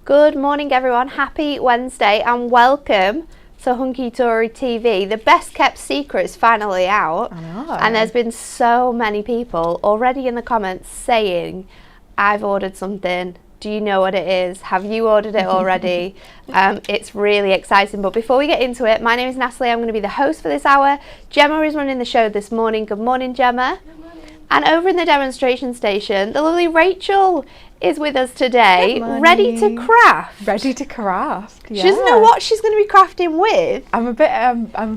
Good morning everyone, happy Wednesday and welcome to Hunky Dory TV. The best kept secret is finally out. I know. And there's been so many people already in the comments saying, I've ordered something, do you know what it is? Have you ordered it already? It's really exciting, but before we get into it, my name is Natalie, I'm going to be the host for this hour. Gemma is running the show this morning. Good morning, Gemma. Good morning. And over in the demonstration station, the lovely Rachel is with us today, ready to craft. Ready to craft. Yeah. She doesn't know what she's going to be crafting with. I'm a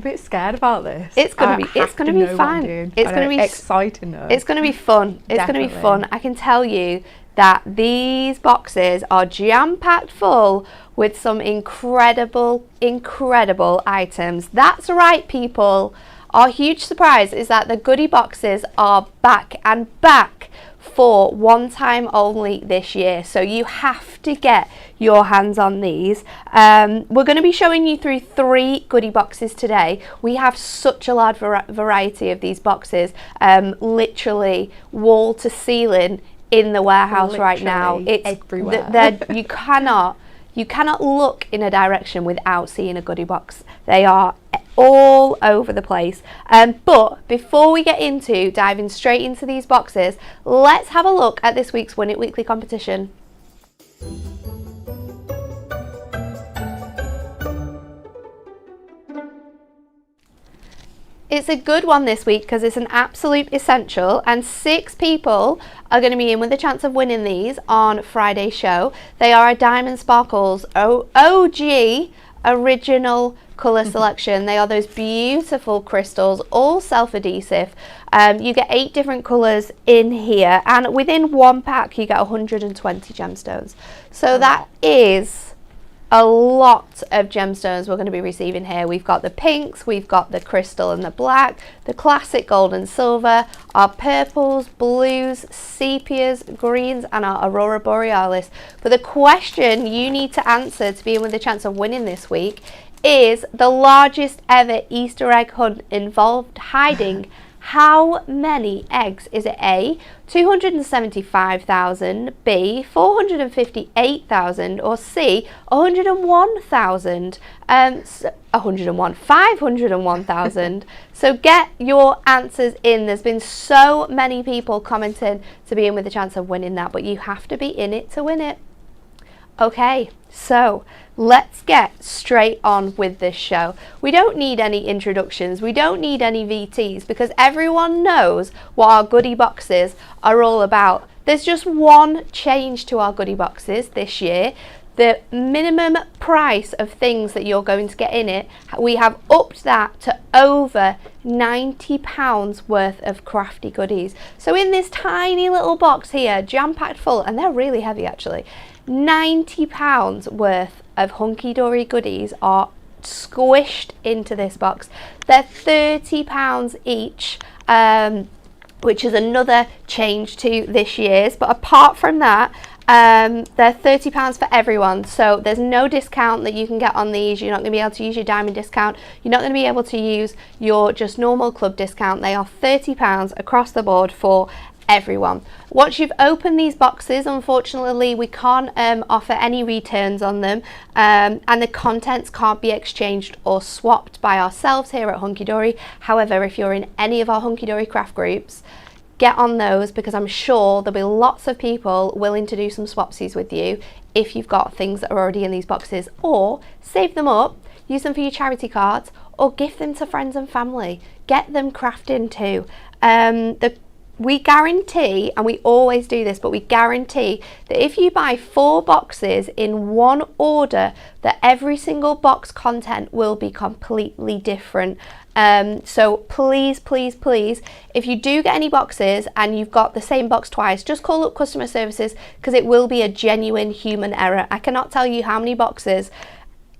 bit scared about this. It's going to be fun. It's going to be exciting though. It's going to be fun. It's going to be fun. I can tell you that these boxes are jam-packed full with some incredible items. That's right, people. Our huge surprise is that the Goody Boxes are back and back for one time only this year, so you have to get your hands on these. We're going to be showing you through 3 Goody Boxes today. We have such a large variety of these boxes, literally wall to ceiling in the warehouse right now. It's everywhere. You cannot look in a direction without seeing a Goody Box. They are all over the place. But before we get into diving straight into these boxes, let's have a look at this week's Win It Weekly competition. It's a good one this week because it's an absolute essential, and 6 people are going to be in with a chance of winning these on Friday's show. They are a Diamond Sparkles OG original colour selection. They are those beautiful crystals, all self-adhesive. You get 8 different colours in here, and within one pack you get 120 gemstones. So that is a lot of gemstones we're going to be receiving here. We've got the pinks, we've got the crystal and the black, the classic gold and silver, our purples, blues, sepias, greens, and our aurora borealis. But the question you need to answer to be in with a chance of winning this week is the largest ever Easter egg hunt involved hiding how many eggs? Is it A, 275,000, B, 458,000, or C, 101,000? 501,000. So get your answers in. There's been so many people commenting to be in with a chance of winning that, but you have to be in it to win it. Okay, so let's get straight on with this show. We don't need any introductions, we don't need any VTs, because everyone knows what our Goody Boxes are all about. There's just one change to our Goody Boxes this year. The minimum price of things that you're going to get in it, we have upped that to over £90 worth of crafty goodies. So in this tiny little box here, jam-packed full, and they're really heavy actually, £90 worth of Hunky Dory goodies are squished into this box. They're £30 each, which is another change to this year's. But apart from that, they're £30 for everyone, so there's no discount that you can get on these. You're not going to be able to use your diamond discount, you're not going to be able to use your just normal club discount. They are £30 across the board for everyone. Once you've opened these boxes, unfortunately we can't offer any returns on them, and the contents can't be exchanged or swapped by ourselves here at Hunky Dory. However, if you're in any of our Hunky Dory craft groups, get on those, because I'm sure there'll be lots of people willing to do some swapsies with you if you've got things that are already in these boxes, or save them up, use them for your charity cards, or gift them to friends and family. Get them crafting too. We guarantee, and we always do this, but we guarantee that if you buy 4 boxes in one order, that every single box content will be completely different. So please, if you do get any boxes and you've got the same box twice, just call up customer services, because it will be a genuine human error. I cannot tell you how many boxes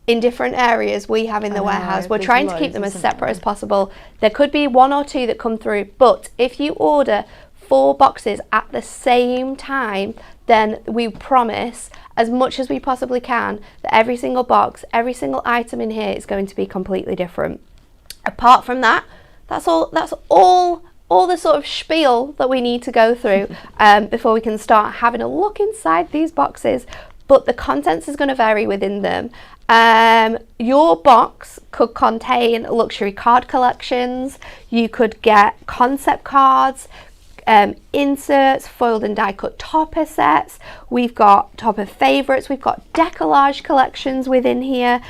in different areas we have in the warehouse. We're trying to keep them as separate as possible. There could be 1 or 2 that come through, but if you order 4 boxes at the same time, then we promise, as much as we possibly can, that every single box, every single item in here is going to be completely different. Apart from that, that's all the sort of spiel that we need to go through before we can start having a look inside these boxes. but the contents is going to vary within them. Your box could contain luxury card collections. You could get concept cards, inserts, foiled and die cut topper sets. We've got topper favourites. We've got decollage collections within here,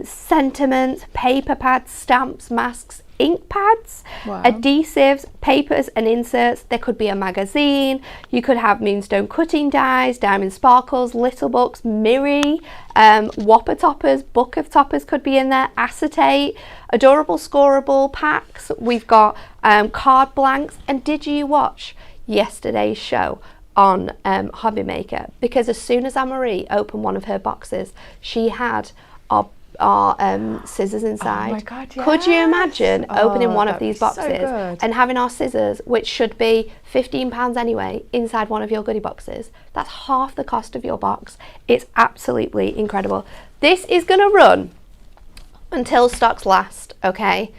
sentiments, paper pads, stamps, masks, ink pads, adhesives, papers and inserts. There could be a magazine. You could have moonstone cutting dies, diamond sparkles, little books, Miri, whopper toppers, book of toppers could be in there, acetate, adorable scoreable packs. We've got card blanks. And did you watch yesterday's show on Hobby Maker? Because as soon as Anne-Marie opened one of her boxes, she had our scissors inside. Oh my God, yes. Could you imagine opening one of these so boxes good. and having our scissors, which should be £15 anyway, inside one of your goodie boxes? That's half the cost of your box. It's absolutely incredible. This is going to run until stocks last, okay?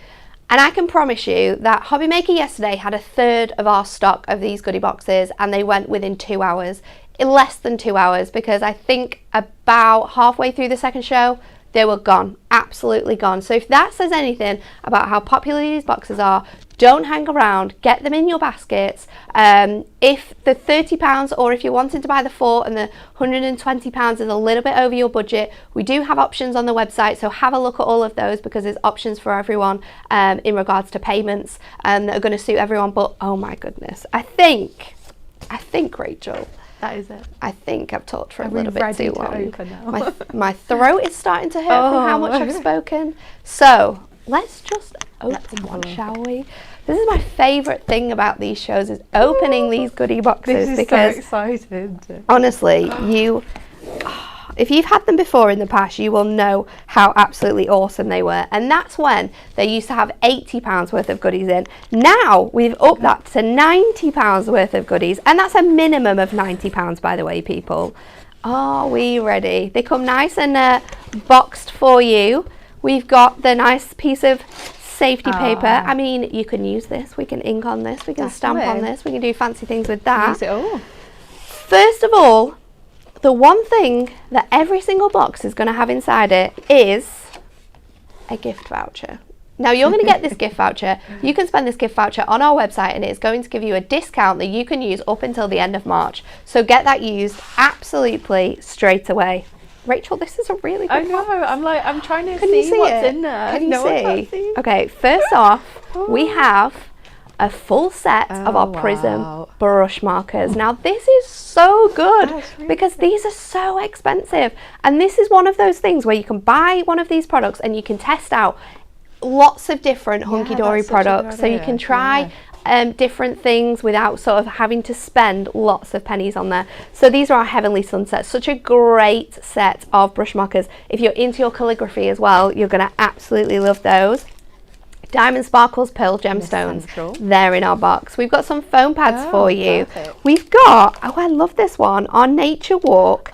And I can promise you that Hobby Maker yesterday had a third of our stock of these goodie boxes, and they went within 2 hours, in less than 2 hours, because I think about halfway through the second show, they were gone, absolutely gone. So if that says anything about how popular these boxes are, don't hang around, get them in your baskets. If the £30 or if you're wanting to buy the 4 and the £120 is a little bit over your budget, we do have options on the website, so have a look at all of those, because there's options for everyone in regards to payments that are going to suit everyone. But oh my goodness, I think Rachel, that is it. I think I've talked for a little bit too long. Open now? My throat is starting to hurt from how much I've spoken. So let's just open one, shall we? This is my favourite thing about these shows, is opening these goodie boxes. This is because so exciting. honestly, if you've had them before in the past, you will know how absolutely awesome they were. And that's when they used to have £80 worth of goodies in. Now we've upped that to £90 worth of goodies. And that's a minimum of £90, by the way, people. Are we ready? They come nice and boxed for you. We've got the nice piece of safety paper. I mean, you can use this. We can ink on this. We can stamp on this. We can do fancy things with that. Use it all. First of all, the one thing that every single box is going to have inside it is a gift voucher. Now you're going to get this gift voucher. You can spend this gift voucher on our website, and it's going to give you a discount that you can use up until the end of March. So get that used absolutely straight away. Rachel, this is a really good I know. box. I'm trying to Can you see what's it? in there. Can you No, I see? can't see. Okay, first off, we have a full set of our Prism brush markers. Now this is so good Really because these are so expensive, and this is one of those things where you can buy one of these products and you can test out lots of different hunky-dory products, so you can try different things without sort of having to spend lots of pennies on there. So these are our Heavenly Sunsets, such a great set of brush markers. If you're into your calligraphy as well, you're going to absolutely love those. Diamond Sparkles Pearl Gemstones, they're in our box. We've got some foam pads for you. Perfect. We've got, I love this one, our Nature Walk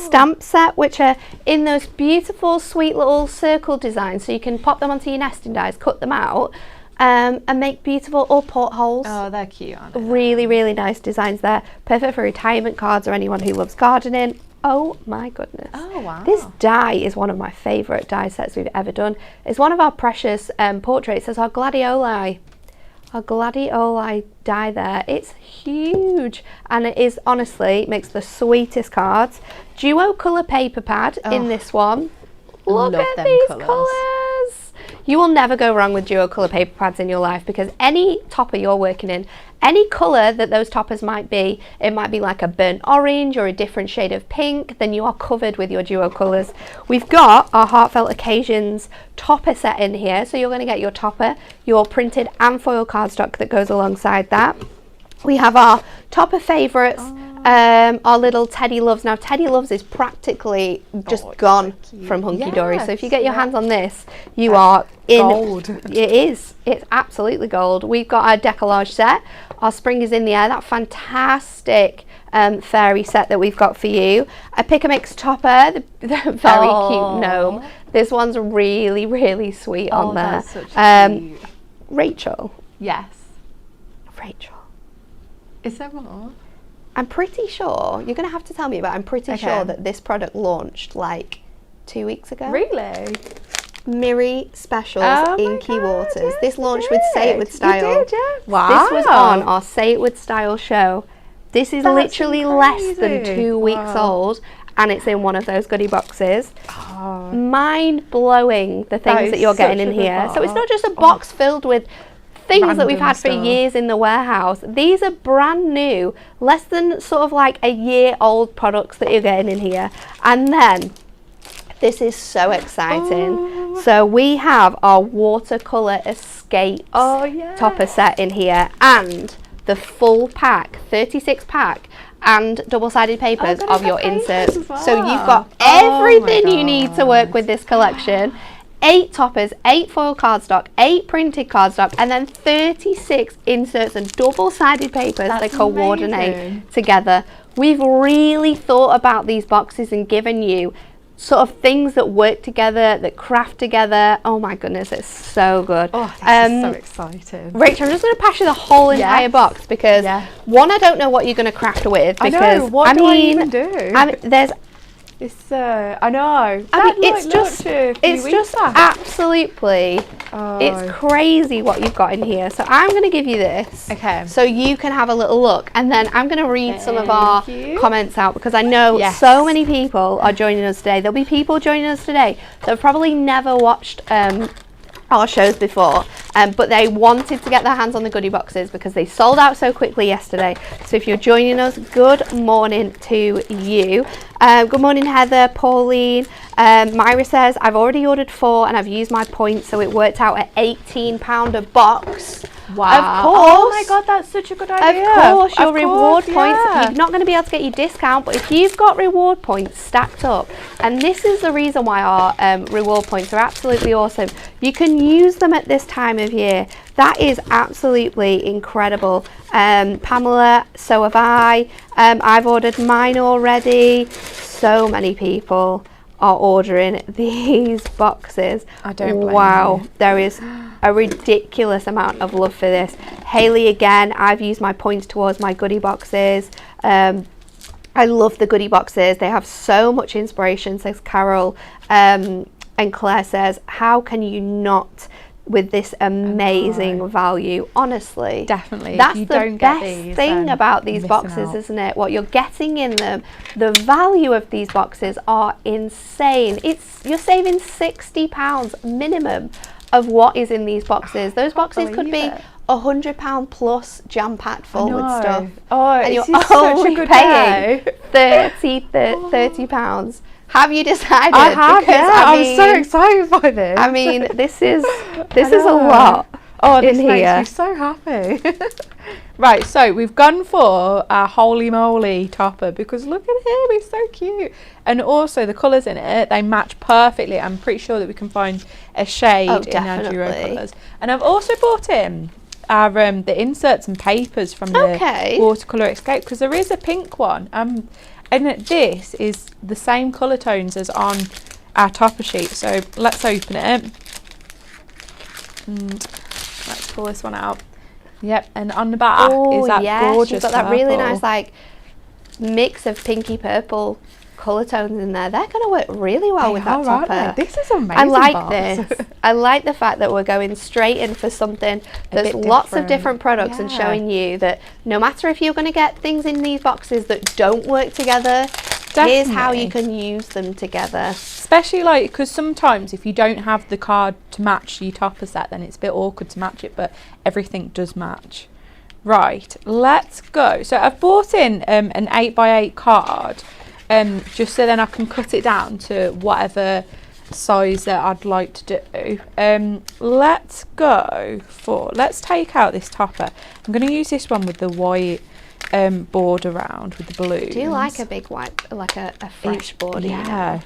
stamp set, which are in those beautiful sweet little circle designs, so you can pop them onto your nesting dies, cut them out and make beautiful, or portholes. Oh, they're cute, aren't they? Really, really nice designs there. Perfect for retirement cards or anyone who loves gardening. Oh my goodness. Oh wow. This die is one of my favourite die sets we've ever done. It's one of our precious portraits. It's our gladioli. Our gladioli die there. It's huge, and it is honestly makes the sweetest cards. Duo colour paper pad in this one. Look at these colours. You will never go wrong with duo colour paper pads in your life, because any topper you're working in, any colour that those toppers might be, it might be like a burnt orange or a different shade of pink, then you are covered with your duo colours. We've got our Heartfelt Occasions topper set in here, so you're going to get your topper, your printed and foil cardstock that goes alongside that. We have our topper favourites, our little Teddy Loves. Now Teddy Loves is practically just gone from Hunky Dory, so if you get your hands on this, you are in gold. It is, it's absolutely gold. We've got our decollage set, our Spring is in the Air, that fantastic fairy set that we've got for you. A Pick a Mix topper, the very cute gnome. This one's really, really sweet on there. That's such cute. Rachel. Yes. Rachel. Is there more? I'm pretty sure, you're going to have to tell me, but I'm pretty sure that this product launched like 2 weeks ago. Really? Miri Specials Inky Waters. Yes, This launched with Say It With Style. You did, yeah. Wow. This was on our Say It With Style show. This is literally less than 2 weeks old, and it's in one of those goodie boxes. Oh. Mind blowing, the things that you're getting in here. So it's not just a box filled with things that we've had for years in the warehouse. These are brand new, less than sort of like a year old products that you're getting in here. And then this is so exciting. So we have our watercolor escapes topper set in here, and the full pack, 36 pack, and double-sided papers of your inserts. So you've got everything you need to work with this collection. 8 toppers, 8 foil cardstock, 8 printed cardstock, and then 36 inserts and double-sided papers that coordinate together. We've really thought about these boxes and given you sort of things that work together, that craft together. Oh my goodness, it's so good. Oh, this is so exciting. Rachel, I'm just going to pass you the whole entire box because one, I don't know what you're going to craft it with. Because I know, what do I even do? There's It's I know. it's just absolutely it's crazy what you've got in here. So I'm going to give you this. Okay. So you can have a little look, and then I'm going to read some of our comments out because I know so many people are joining us today. There'll be people joining us today that have probably never watched our shows before, but they wanted to get their hands on the goodie boxes because they sold out so quickly yesterday. So if you're joining us, good morning to you. Good morning, Heather, Pauline. Myra says, I've already ordered 4 and I've used my points, so it worked out at £18 a box. Wow. Of course. Oh my God, that's such a good idea. Of course, your reward points, you're not going to be able to get your discount, but if you've got reward points stacked up, and this is the reason why our reward points are absolutely awesome. You can use them at this time of year. That is absolutely incredible. Pamela, so have I. I've ordered mine already. So many people are ordering these boxes. I don't blame you. There is a ridiculous amount of love for this. Haley, again, I've used my points towards my goodie boxes. I love the goodie boxes. They have so much inspiration, says Carol. And Claire says, how can you not with this amazing value? Honestly, definitely, that's the best thing about these boxes, isn't it? What you're getting in them, the value of these boxes are insane. You're saving £60 minimum of what is in these boxes. Those boxes could be £100 plus jam-packed full with stuff. And you're only paying £30. Have you decided? I have, I'm so excited by this. I mean, this is a lot. Oh, this makes me so happy. Right, so we've gone for our holy moly topper because look at him, he's so cute. And also the colours in it, they match perfectly. I'm pretty sure that we can find a shade in our duo colours. And I've also bought in our the inserts and papers from the watercolour escape because there is a pink one. And this is the same colour tones as on our topper sheet. So let's open it. And let's pull this one out. Yep, and on the back is that gorgeous you've got that really nice like mix of pinky purple colour tones in there. They're going to work really well with that topper. This is amazing. I like this. I like the fact that we're going straight in for something that's lots of different products and showing you that no matter if you're going to get things in these boxes that don't work together, here's how you can use them together. Especially like, because sometimes if you don't have the card to match your topper set, then it's a bit awkward to match it, but everything does match. Right, let's go. So I've bought in an 8x8 card. Just so then I can cut it down to whatever size that I'd like to do. Let's take out this topper. I'm going to use this one with the white border around with the blue. Do you like a big white, like a fresh border? Yeah.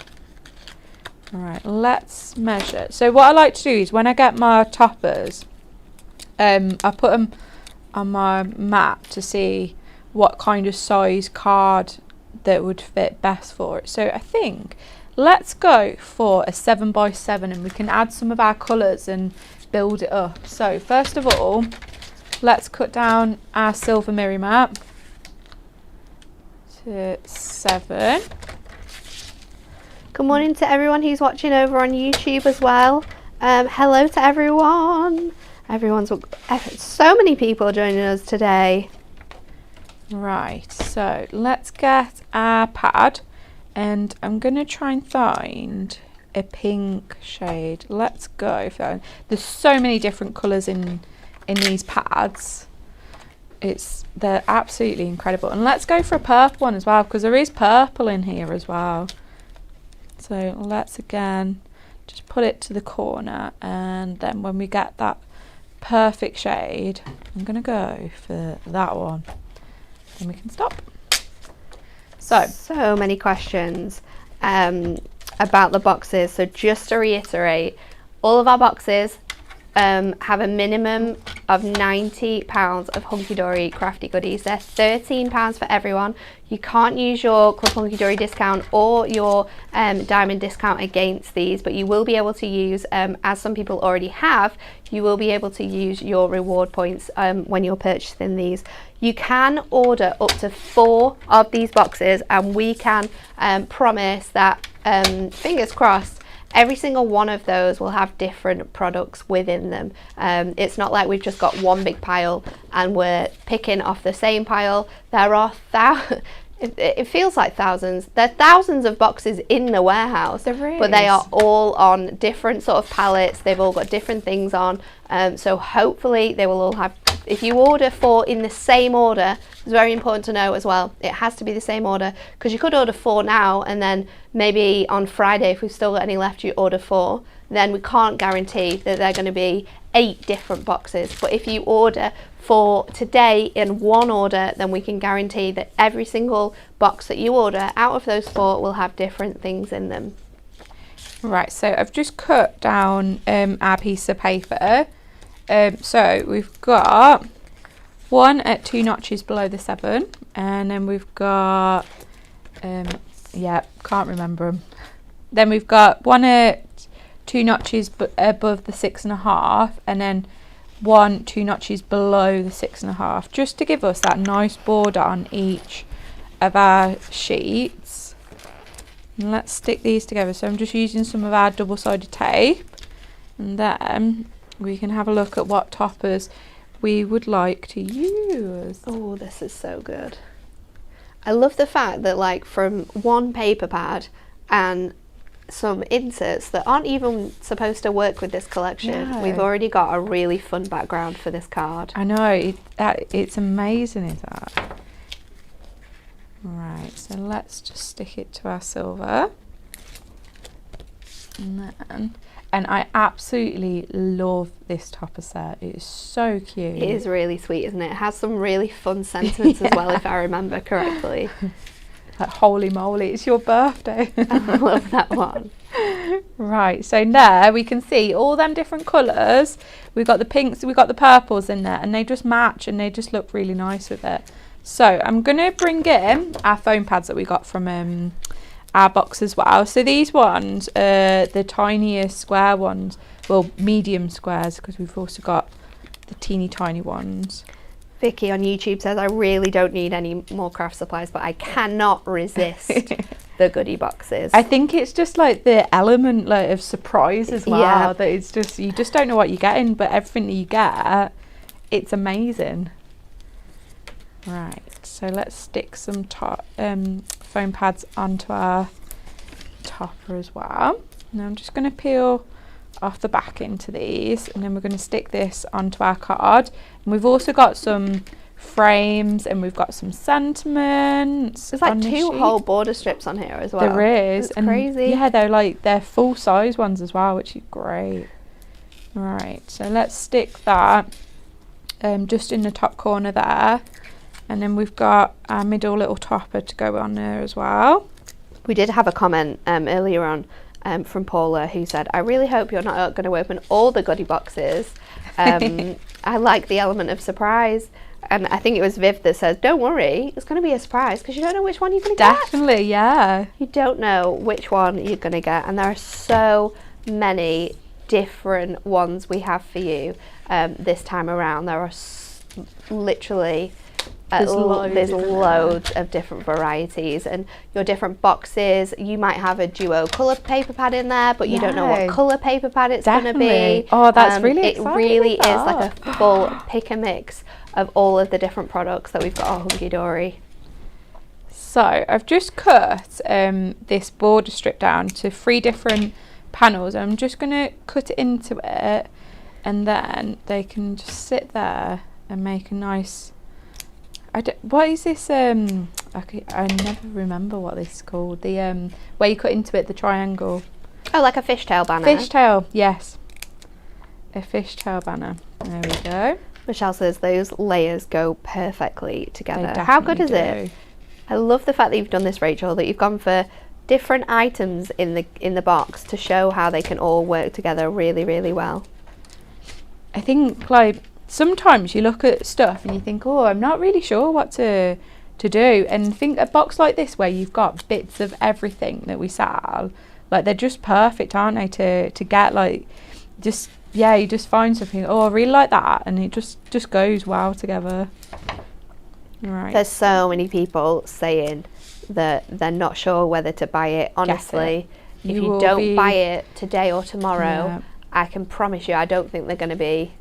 All right, let's measure. So what I like to do is when I get my toppers, I put them on my map to see what kind of size card that would fit best for it. So I think let's go for a 7x7 and we can add some of our colours and build it up. So first of all, let's cut down our silver mirror map. to 7. Good morning to everyone who's watching over on YouTube as well. Hello to everyone. So many people joining us today. Right, so let's get our pad, and I'm going to try and find a pink shade. Let's go for that. There's so many different colours in these pads. They're absolutely incredible. And let's go for a purple one as well, because there is purple in here as well. So let's again just put it to the corner, and then when we get that perfect shade, I'm going to go for that one. Then we can stop. So many questions about the boxes. So just to reiterate, all of our boxes have a minimum of £90 of Hunky Dory crafty goodies. They're £13 for everyone. You can't use your Club Hunky Dory discount or your diamond discount against these, but you will be able to use, as some people already have, you will be able to use your reward points when you're purchasing these. You can order up to 4 of these boxes, and we can promise that, fingers crossed, every single one of those will have different products within them. It's not like we've just got one big pile and we're picking off the same pile. There are it feels like thousands. There are thousands of boxes in the warehouse, but they are all on different sort of pallets. They've all got different things on. So hopefully they will all have, if you order 4 in the same order, it's very important to know as well, it has to be the same order, because you could order 4 now and then maybe on Friday, if we've still got any left, you order 4, then we can't guarantee that they're going to be 8 different boxes. But if you order 4 today in one order, then we can guarantee that every single box that you order out of those 4 will have different things in them. Right, so I've just cut down our piece of paper. So we've got one at 2 notches below the 7, and then we've got can't remember them. Then we've got one at 2 notches above the 6.5, and then 1 2 notches below the 6.5, just to give us that nice border on each of our sheets. And let's stick these together. So I'm just using some of our double-sided tape, and then we can have a look at what toppers we would like to use. Oh, this is so good. I love the fact that, like, from one paper pad and some inserts that aren't even supposed to work with this collection, we've already got a really fun background for this card. I know, it's amazing, is that? Right, so let's just stick it to our silver. And I absolutely love this topper set. It is so cute. It is really sweet, isn't it? It has some really fun sentiments as well, if I remember correctly. Like, holy moly, it's your birthday. I love that one. Right, so there we can see all them different colours. We've got the pinks, we've got the purples in there, and they just match and they just look really nice with it. So I'm going to bring in our foam pads that we got from our box as well. So these ones are the tiniest square ones, well, medium squares, because we've also got the teeny tiny ones. Vicky on YouTube says, I really don't need any more craft supplies, but I cannot resist the goodie boxes. I think it's just like the element of surprise as well, that it's just, you just don't know what you're getting, but everything that you get, it's amazing. Right, so let's stick some foam pads onto our topper as well. Now I'm just going to peel off the back into these, and then we're going to stick this onto our card. And we've also got some frames, and we've got some sentiments. There's like 2 whole border strips on here as well. There is. It's crazy. Yeah, they're full size ones as well, which is great. Right, so let's stick that just in the top corner there. And then we've got our middle little topper to go on there as well. We did have a comment earlier on from Paula, who said, I really hope you're not going to open all the goodie boxes. I like the element of surprise. And I think it was Viv that says, don't worry, it's going to be a surprise, because you don't know which one you're going to get. Definitely, yeah. You don't know which one you're going to get. And there are so many different ones we have for you this time around. There are literally There's loads of different varieties, and your different boxes, you might have a duo colour paper pad in there, but you don't know what colour paper pad it's going to be. Oh, that's really exciting. It really is like a full pick and mix of all of the different products that we've got at Hunky Dory. So I've just cut this border strip down to 3 different panels. I'm just going to cut it into it, and then they can just sit there and make a nice... what is this? I never remember what this is called. The where you cut into it, the triangle. Oh, like a fishtail banner. Fishtail, yes. A fishtail banner. There we go. Michelle says those layers go perfectly together. How good is it? I love the fact that you've done this, Rachel. That you've gone for different items in the box to show how they can all work together really, really well. I think like sometimes you look at stuff and you think, oh, I'm not really sure what to do, and think a box like this where you've got bits of everything that we sell, like they're just perfect, aren't they, to get like just you just find something, oh, I really like that, and it just goes well together. Right. There's so many people saying that they're not sure whether to buy it. Honestly, if you don't buy it today or tomorrow, I can promise you I don't think they're going to be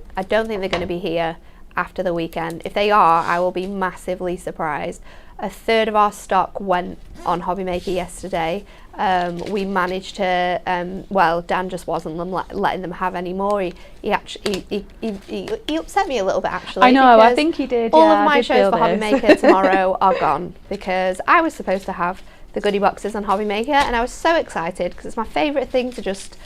here after the weekend. If they are, I will be massively surprised. A third of our stock went on Hobby Maker yesterday. We managed to, Dan just wasn't letting them have any more. He upset me a little bit, actually. I know, I think he did. All of my shows for Hobby Maker tomorrow are gone, because I was supposed to have the goodie boxes on Hobby Maker, and I was so excited because it's my favourite thing to just...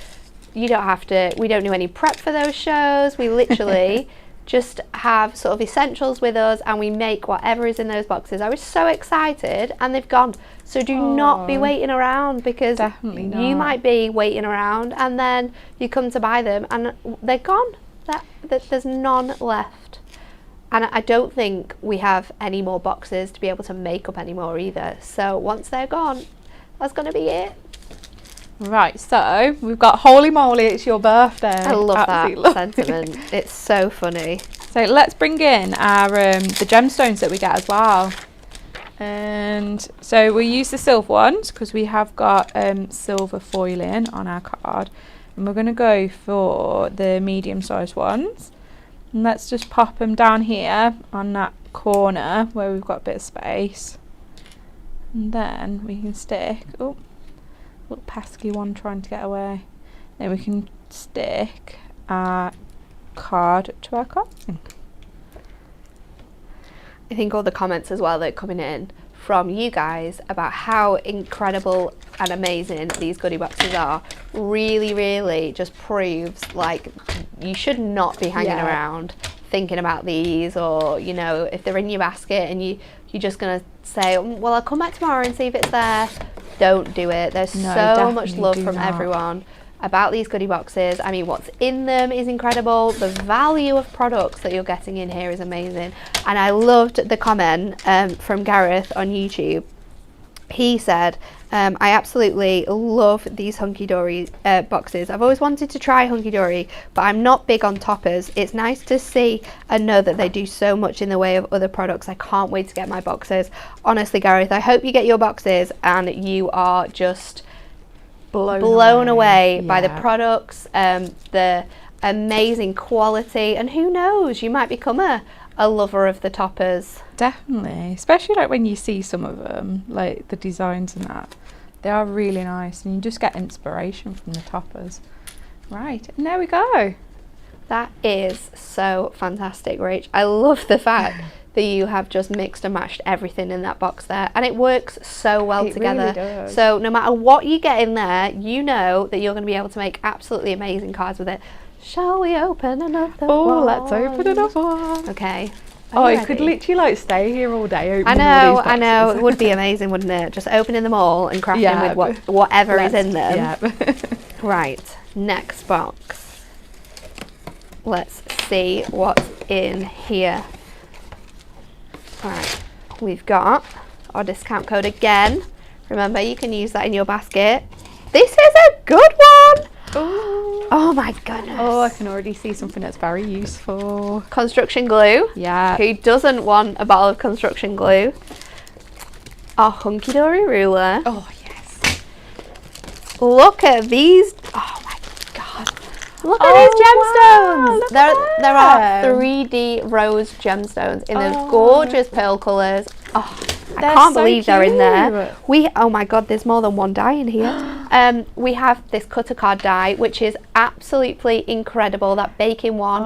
we don't do any prep for those shows. We literally just have sort of essentials with us, and we make whatever is in those boxes. I was so excited, and they've gone. So do not be waiting around, because definitely not. You might be waiting around and then you come to buy them and they're gone. There's none left. And I don't think we have any more boxes to be able to make up anymore either. So once they're gone, that's going to be it. Right, so we've got holy moly, it's your birthday. I love that sentiment. It's so funny. So let's bring in our the gemstones that we get as well. And so we'll use the silver ones because we have got silver foiling on our card. And we're going to go for the medium sized ones. And let's just pop them down here on that corner where we've got a bit of space. And then we can stick... oh. Little pesky one trying to get away. Then we can stick our card to our coin. I think all the comments as well that are coming in from you guys about how incredible and amazing these goodie boxes are really, really just proves like you should not be hanging around thinking about these, or you know, if they're in your basket and you're just gonna say, well, I'll come back tomorrow and see if it's there. Don't do it. There's so much love from everyone about these goodie boxes. I mean, what's in them is incredible. The value of products that you're getting in here is amazing. And I loved the comment from Gareth on YouTube. He said, I absolutely love these Hunky Dory boxes. I've always wanted to try Hunky Dory, but I'm not big on toppers. It's nice to see and know that they do so much in the way of other products. I can't wait to get my boxes. Honestly, Gareth, I hope you get your boxes and you are just blown away by the products, the amazing quality, and who knows, you might become a lover of the toppers. Definitely, especially like when you see some of them, like the designs and that, they are really nice, and you just get inspiration from the toppers. Right, and there we go. That is so fantastic, Rach. I love the fact that you have just mixed and matched everything in that box there, and it works so well together. Really does. So no matter what you get in there, you know that you're going to be able to make absolutely amazing cards with it. Shall we open another one? Oh, let's open another one. Okay. Oh, I could literally like stay here all day opening I all these boxes. It would be amazing, wouldn't it? Just opening them all and crafting with whatever is in them. Yeah. Right, next box. Let's see what's in here. Right, we've got our discount code again. Remember, you can use that in your basket. This is a good one. Ooh. Oh my goodness. Oh, I can already see something that's very useful. Construction glue. Yeah. Who doesn't want a bottle of construction glue? Our hunky dory ruler. Oh, yes. Look at these. Oh my god. Look at Oh, these gemstones. wow, look There at are them. 3D rose gemstones in those Oh. gorgeous pearl colours. Oh, I They're can't so believe they're in there. cute. Oh my god, there's more than one die in here. We have this cutter card die, which is absolutely incredible. That baking one.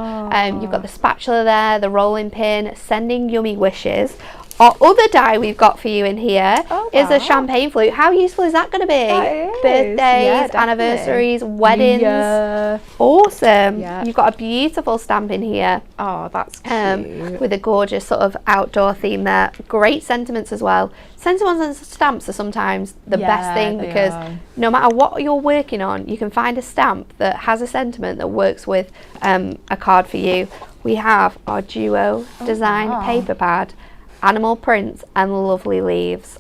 You've got the spatula there, the rolling pin, sending yummy wishes. Our other die we've got for you in here is a champagne flute. How useful is that going to be? That is. Birthdays, Yeah, definitely. anniversaries, weddings. Yeah. Awesome. Yeah. You've got a beautiful stamp in here. Oh, that's cute. With a gorgeous sort of outdoor theme there. Great sentiments as well. Sentiments and stamps are sometimes the best thing because no matter what you're working on, you can find a stamp that has a sentiment that works with a card for you. We have our duo design paper pad, animal prints and lovely leaves.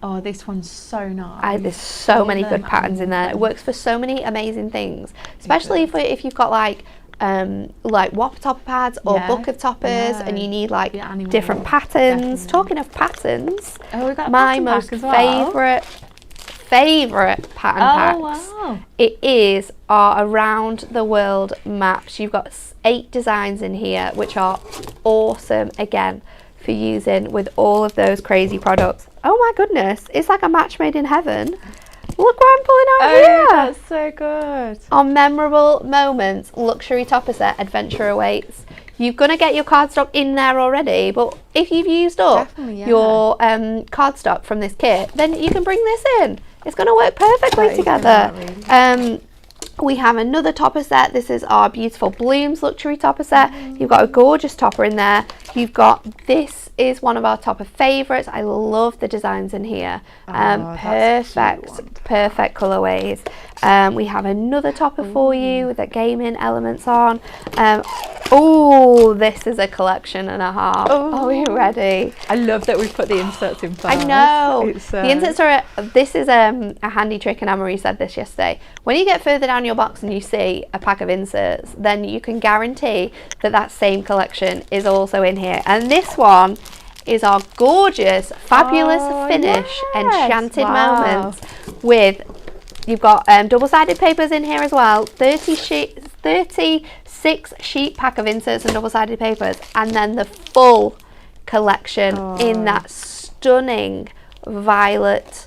Oh, this one's so nice. There's so many good patterns in there. It works for so many amazing things, especially if you've got like whopper topper pads or book of toppers and you need like different patterns. Definitely. Talking of patterns, We've got a my pattern most pack as well. favourite pattern packs. Wow. It is our around the world maps. You've got 8 designs in here which are awesome again for using with all of those crazy products. Oh my goodness, it's like a match made in heaven. Look what I'm pulling out here. That's so good. Our memorable moments luxury topper set adventure awaits. You're going to get your cardstock in there already, but if you've used up your cardstock from this kit, then you can bring this in. It's going to work perfectly together. We have another topper set. This is our beautiful Blooms luxury topper set. You've got a gorgeous topper in there. You've got, this is one of our topper favourites. I love the designs in here. Perfect colourways. We have another topper for you with the gaming elements on. Oh, this is a collection and a half. Are we ready? I love that we've put the inserts in first. I know. It's, the inserts are, this is a handy trick, and Anne-Marie said this yesterday. When you get further down your box and you see a pack of inserts, then you can guarantee that that same collection is also in here. And this one is our gorgeous, fabulous finish, enchanted moments with, you've got double-sided papers in here as well, 36 sheet pack of inserts and double-sided papers, and then the full collection in that stunning violet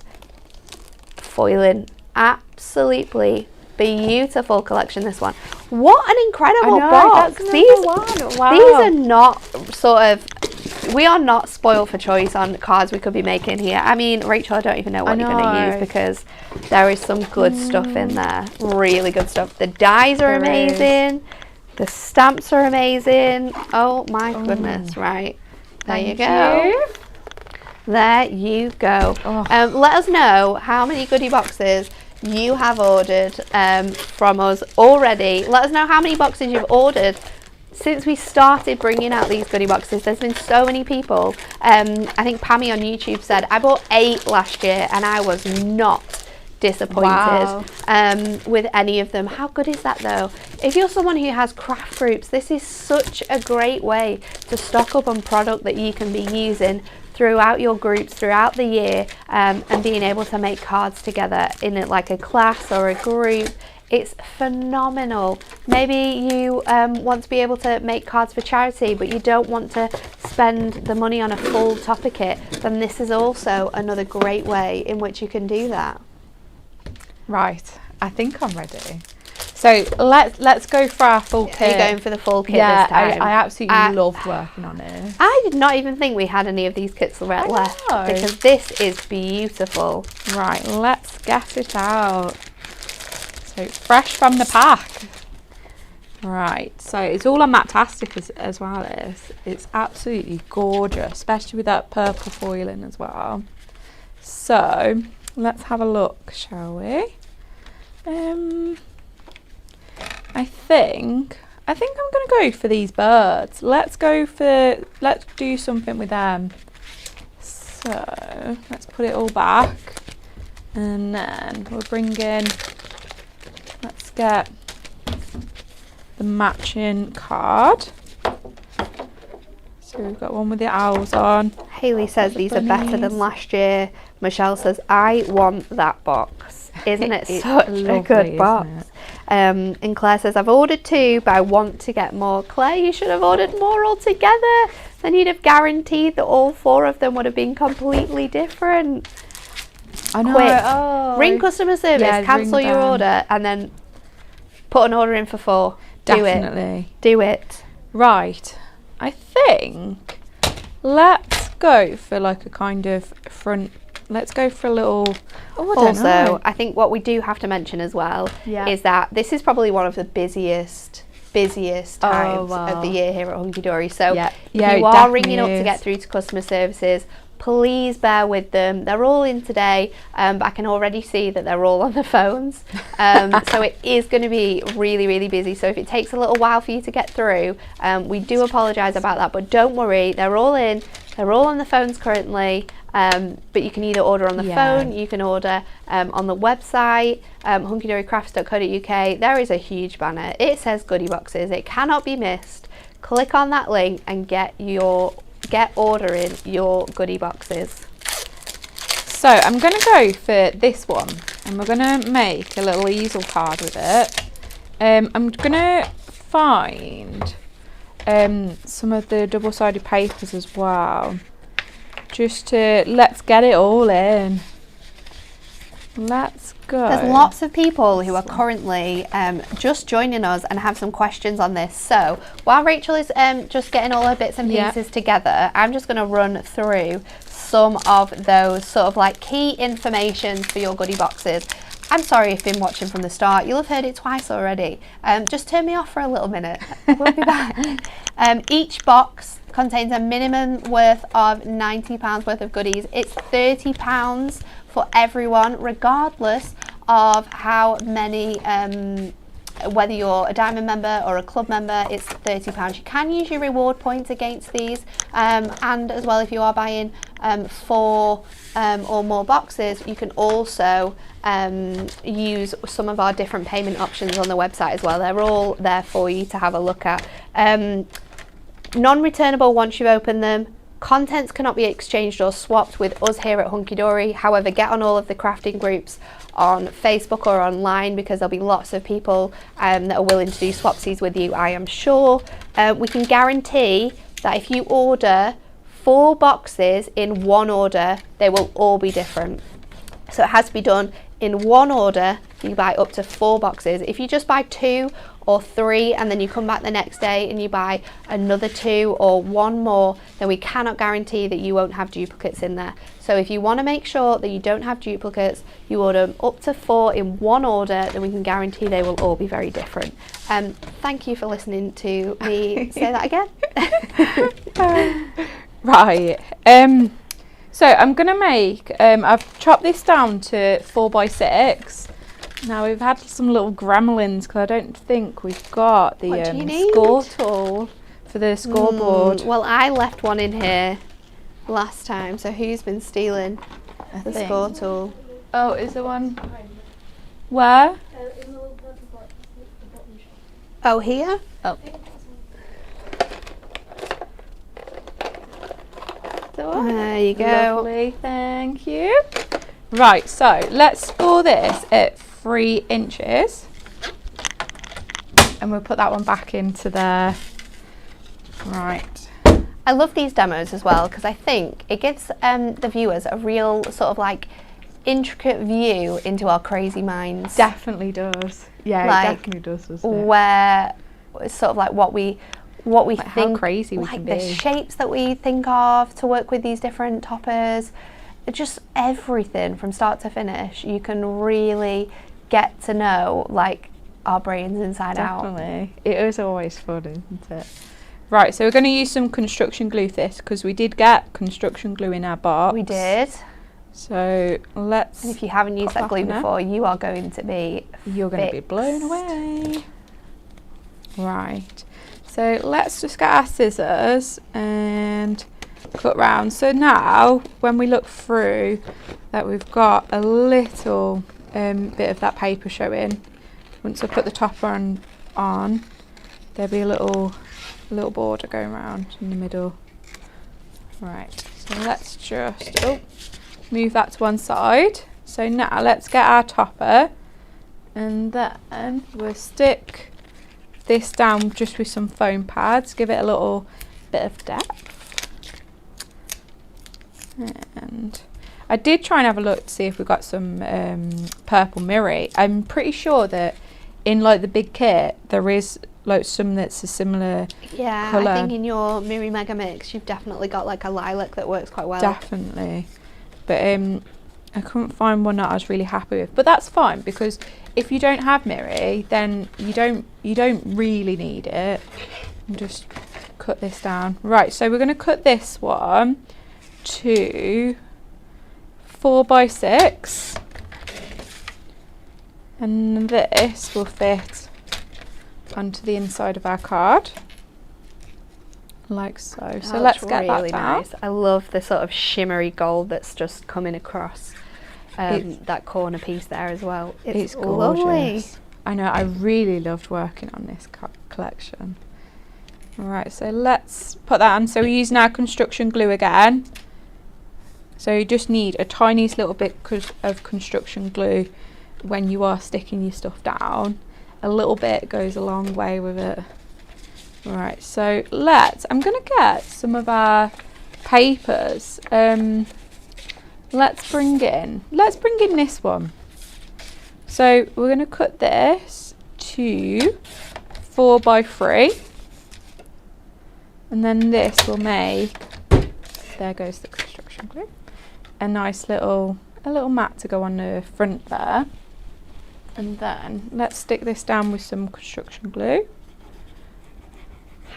foiling. Absolutely beautiful collection, this one. What an incredible box. These are not sort of, we are not spoiled for choice on cards we could be making here. I mean, Rachel, I don't even know what you're going to use because there is some good stuff in there. Really good stuff. The dies are amazing. The stamps are amazing. Oh my goodness, right. There you go. There you go. Let us know how many goodie boxes you have ordered from us already. Let us know how many boxes you've ordered since we started bringing out these goodie boxes. There's been so many people. I think Pammy on YouTube said, I bought 8 last year and I was not disappointed with any of them. How good is that though? If you're someone who has craft groups, this is such a great way to stock up on product that you can be using throughout your groups throughout the year, and being able to make cards together in like a class or a group. It's phenomenal. Maybe you want to be able to make cards for charity, but you don't want to spend the money on a full topper kit, then this is also another great way in which you can do that. Right, I think I'm ready. So let's go for our full kit. Are you going for the full kit this time? I absolutely loved working on it. I did not even think we had any of these kits left because this is beautiful. Right, let's get it out. So fresh from the pack. Right, so it's all on Matastic as well. It's absolutely gorgeous, especially with that purple foiling as well. So let's have a look, shall we? I think I'm going to go for these birds. Let's do something with them. So let's put it all back, and then we'll bring in, let's get the matching card. So we've got one with the owls on. Haley says these are better than last year. Michelle says, I want that box. Isn't it such a good box? And Claire says, I've ordered 2, but I want to get more. Claire, you should have ordered more altogether. Then you'd have guaranteed that all 4 of them would have been completely different. I know. Quick, oh. ring customer service, cancel your order, and then put an order in for 4. Definitely. Do it. Right. I think let's go for like a kind of front. Let's go for a little. Oh, I don't know. I think what we do have to mention as well is that this is probably one of the busiest times of the year here at Hunky Dory. So if you are ringing up to get through to customer services, please bear with them. They're all in today, but I can already see that they're all on the phones. So it is going to be really, really busy. So if it takes a little while for you to get through, we do apologise about that, but don't worry, they're all in. They're all on the phones currently, but you can either order on the phone, you can order on the website, hunkydorycrafts.co.uk. There is a huge banner. It says Goody Boxes. It cannot be missed. Click on that link and get ordering your Goody Boxes. So I'm going to go for this one, and we're going to make a little easel card with it. I'm going to find some of the double-sided papers as well, just to let's get it all in. Let's go. There's lots of people who are currently just joining us and have some questions on this. So while Rachel is just getting all her bits and pieces together, I'm just going to run through some of those sort of like key information for your Goody Boxes. I'm sorry if you've been watching from the start. You'll have heard it twice already. Just turn me off for a little minute. We'll be back. Each box contains a minimum worth of £90 worth of goodies. It's £30 for everyone, regardless of how many, whether you're a diamond member or a club member, it's £30. You can use your reward points against these, and as well, if you are buying 4 or more boxes, you can also use some of our different payment options on the website as well. They're all there for you to have a look at. Non-returnable once you've opened them. Contents cannot be exchanged or swapped with us here at Hunky Dory. However, get on all of the crafting groups on Facebook or online, because there'll be lots of people that are willing to do swapsies with you, I am sure. We can guarantee that if you order 4 boxes in one order, they will all be different. So it has to be done in one order. You buy up to 4 boxes. If you just buy 2 or 3 and then you come back the next day and you buy another 2 or 1 more, then we cannot guarantee that you won't have duplicates in there. So if you want to make sure that you don't have duplicates, you order up to 4 in one order, then we can guarantee they will all be very different. Thank you for listening to me say that again. Right. So I'm going to make, I've chopped this down to 4x6. Now we've had some little gremlins because I don't think we've got the score tool for the scoreboard. Well, I left one in here last time, so who's been stealing the score tool? Oh, is there one? Where? Oh, here? Oh. There you go. Lovely, thank you. Right, so let's score this at 3 inches. And we'll put that one back into there. Right. I love these demos as well, because I think it gives the viewers a real sort of like intricate view into our crazy minds. Definitely does. Yeah, like, it definitely does, doesn't it? Where it's sort of like what we like think, how crazy we like can the be. shapes that we think of to work with these different toppers, just everything from start to finish. You can really get to know like our brains inside out. Definitely. It is always fun, isn't it? Right, so we're going to use some construction glue for this, because we did get construction glue in our box. We did. So let's. And if you haven't used that glue before, you are going to be You're going to be blown away. Right. So let's just get our scissors and cut round. So now when we look through that, we've got a little bit of that paper showing. Once I put the topper on, there'll be a little border going around in the middle. Right, so let's just move that to one side. So now let's get our topper, and then we'll stick this down just with some foam pads, give it a little bit of depth. And I did try and have a look to see if we got some purple mirror. I'm pretty sure that in like the big kit there is like some that's a similar colour. I think in your Miri Mega Mix you've definitely got like a lilac that works quite well. Definitely, but I couldn't find one that I was really happy with. But that's fine, because if you don't have Miri, then you don't really need it. And just cut this down. Right, so we're going to cut this one to 4x6, and this will fit onto the inside of our card like so. So let's get really that down. nice. I love the sort of shimmery gold that's just coming across that corner piece there as well. It's gorgeous. Lovely. I know, I really loved working on this collection. Right, so let's put that on. So we're using our construction glue again. So you just need a tiny little bit of construction glue when you are sticking your stuff down. A little bit goes a long way with it. Right, so I'm going to get some of our papers. Let's bring in this one. So we're going to cut this to 4x3, and then this will make, there goes the construction glue, a nice little mat to go on the front there. And then let's stick this down with some construction glue.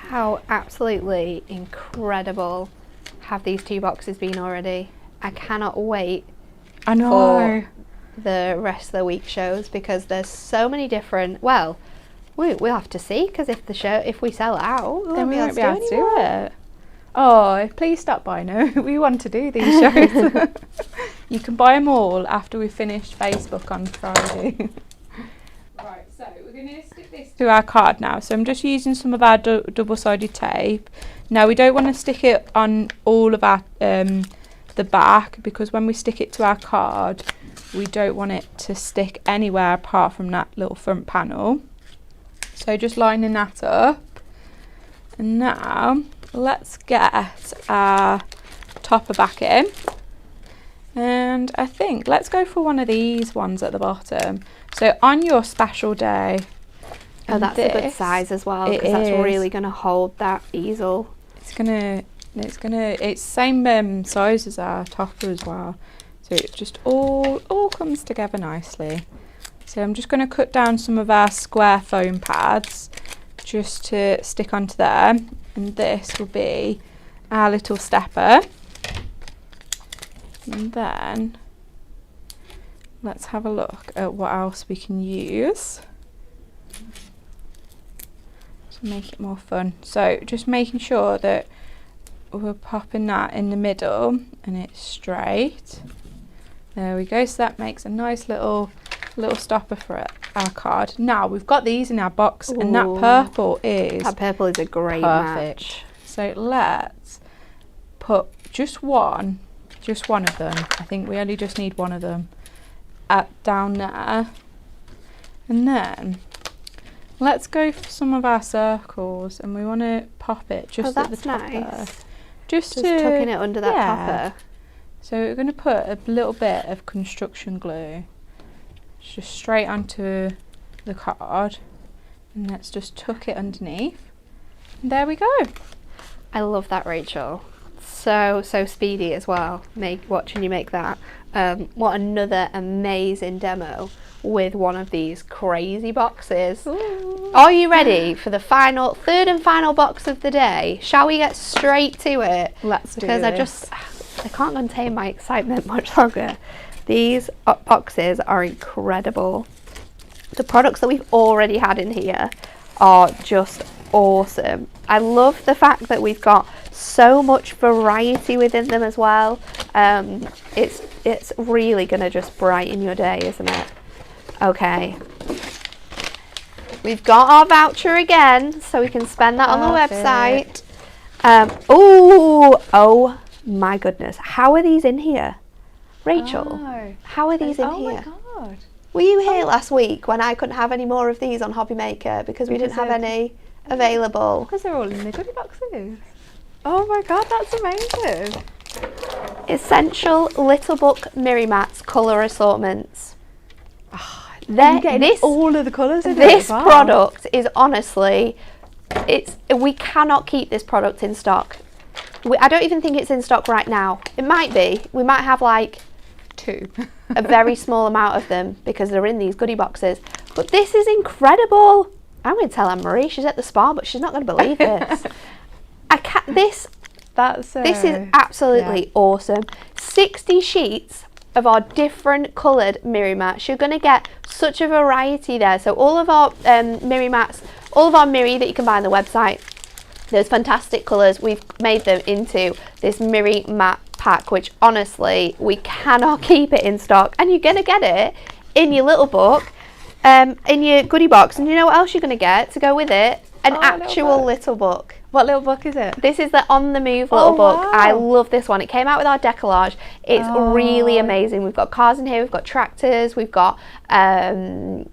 How absolutely incredible have these 2 boxes been already. I cannot wait for the rest of the week shows, because there's so many different, well, we'll have to see, because if we sell out, then we won't be able to do it. Oh, please stop by now. We want to do these shows. You can buy them all after we finish Facebook on Friday. Right, so we're going to stick this to our card now. So I'm just using some of our double-sided tape. Now we don't want to stick it on all of our the back, because when we stick it to our card, we don't want it to stick anywhere apart from that little front panel. So just lining that up. And now let's get our topper back in. And I think let's go for one of these ones at the bottom. So on your special day. Oh, that's a good size as well, because that's really going to hold that easel. It's same size as our topper as well. So it just all comes together nicely. So I'm just going to cut down some of our square foam pads just to stick onto there. And this will be our little stepper. And then let's have a look at what else we can use to make it more fun. So just making sure that we're popping that in the middle and it's straight. There we go. So that makes a nice little stopper for our card. Now we've got these in our box. Ooh. And that purple is a great perfect match. So let's put just one of them. I think we only just need one of them down there. And then let's go for some of our circles, and we want to pop it just at the top there. Just tucking it under that topper. So we're going to put a little bit of construction glue just straight onto the card, and let's just tuck it underneath. And there we go. I love that, Rachel. So speedy as well. Watching you make that. What another amazing demo with one of these crazy boxes. Ooh. Are you ready for the third and final box of the day? Shall we get straight to it? Let's do this. Because I can't contain my excitement much longer. These boxes are incredible. The products that we've already had in here are just awesome. I love the fact that we've got so much variety within them as well. It's really going to just brighten your day, isn't it? Okay. We've got our voucher again, so we can spend that on the website. Oh my goodness. How are these in here? Rachel, how are these in here? Oh my God. Were you here last week when I couldn't have any more of these on Hobby Maker because we didn't have any available? Because they're all in the goodie boxes. Oh my God, that's amazing. Essential Little Book Miri Mats colour assortments. You're getting all of the colours in this product is honestly, we cannot keep this product in stock. I don't even think it's in stock right now. It might be. We might have like 2. a very small amount of them because they're in these goodie boxes. But this is incredible. I'm going to tell Anne-Marie. She's at the spa, but she's not going to believe this. This is absolutely awesome. 60 sheets of our different coloured Miri mats. You're going to get such a variety there. So all of our Miri mats, all of our Miri that you can buy on the website, those fantastic colours, we've made them into this Miri mat pack, which honestly, we cannot keep it in stock. And you're going to get it in your little book, in your goodie box. And you know what else you're going to get to go with it? An actual little book. What little book is it? This is the On the Move little book. Wow. I love this one. It came out with our decollage. It's really amazing. We've got cars in here. We've got tractors. We've got the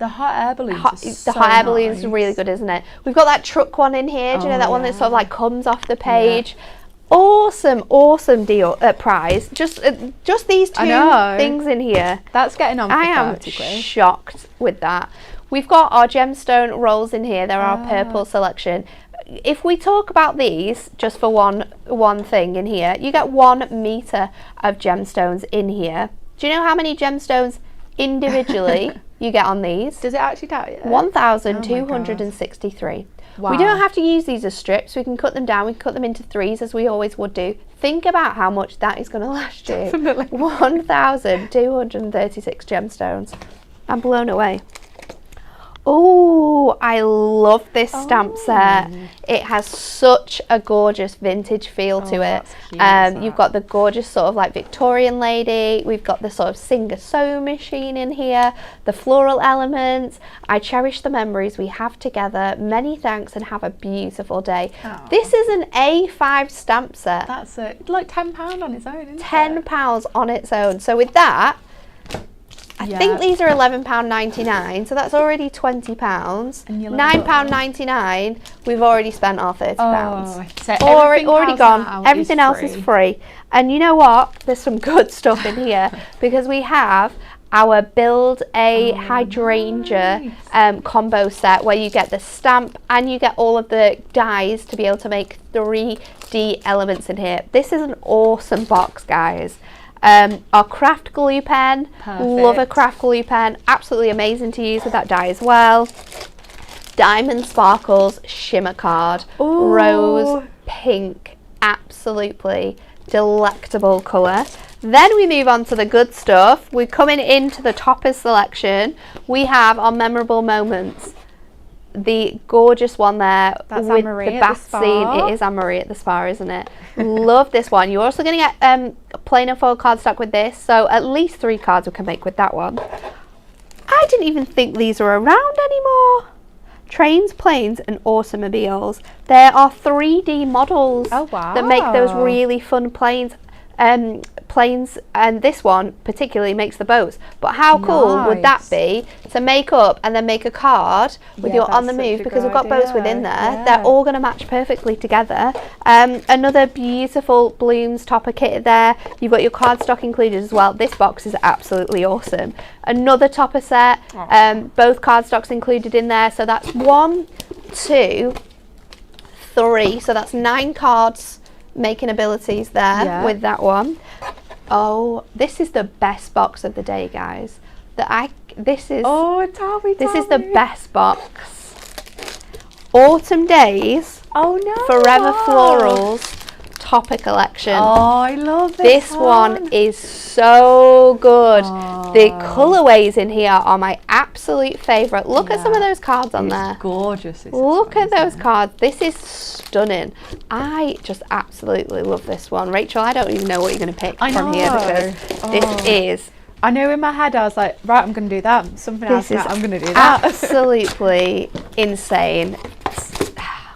hot air balloons. The hot air balloons are really good, isn't it? We've got that truck one in here. Do you know that one that sort of like comes off the page? Yeah. Awesome deal prize. Just these 2 things in here. That's getting on for I am shocked with that. We've got our gemstone rolls in here. They're our purple selection. If we talk about these, just for one thing in here, you get 1 meter of gemstones in here. Do you know how many gemstones individually you get on these? Does it actually tell you? 1,263. Wow. We don't have to use these as strips. We can cut them down. We can cut them into 3s as we always would do. Think about how much that is going to last you. Definitely. 1,236 gemstones. I'm blown away. Oh, I love this stamp set. It has such a gorgeous vintage feel to it. You've got the gorgeous sort of like Victorian lady. We've got the sort of Singer sewing machine in here. The floral elements. I cherish the memories we have together. Many thanks and have a beautiful day. This is an A5 stamp set. That's it. Like £10 on its own, isn't it? £10 on its own. So with that, I think these are £11.99, so that's already £20. £9.99. We've already spent our £30. So already gone. Everything else is free. And you know what? There's some good stuff in here because we have our Build a Hydrangea combo set where you get the stamp and you get all of the dies to be able to make 3D elements in here. This is an awesome box, guys. Our craft glue pen. Perfect. Love a craft glue pen. Absolutely amazing to use with that die as well. Diamond Sparkles shimmer card. Ooh. Rose pink. Absolutely delectable colour. Then we move on to the good stuff. We're coming into the toppers selection. We have our memorable moments. The gorgeous one there. That's with Anne-Marie the bath scene. It is Anne-Marie at the spa, isn't it? Love this one. You're also going to get plain and foil cardstock with this, so at least 3 cards we can make with that one. I didn't even think these were around anymore. Trains, planes and automobiles. There are 3D models that make those really fun planes, and this one particularly makes the boats. But how cool would that be to make up and then make a card with your On the Move, because we've got boats within there. They're all going to match perfectly together. Another beautiful blooms topper kit there. You've got your cardstock included as well. This box is absolutely awesome. Another topper set, both cardstocks included in there. So that's 1, 2, 3. So that's 9 cards making abilities there with that one. Oh, this is the best box of the day, guys. This is the best box. Autumn Days. Oh no. Forever Florals topper collection. Oh, I love this one is so good. The colorways in here are my absolute favorite. Look at some of those cards on there. Gorgeous. Look at those cards. This is stunning. I just absolutely love this one. Rachel, I don't even know what you're going to pick from here because this is I know in my head I was like, right, I'm going to do that. Something else, This is I'm going to do that. absolutely insane.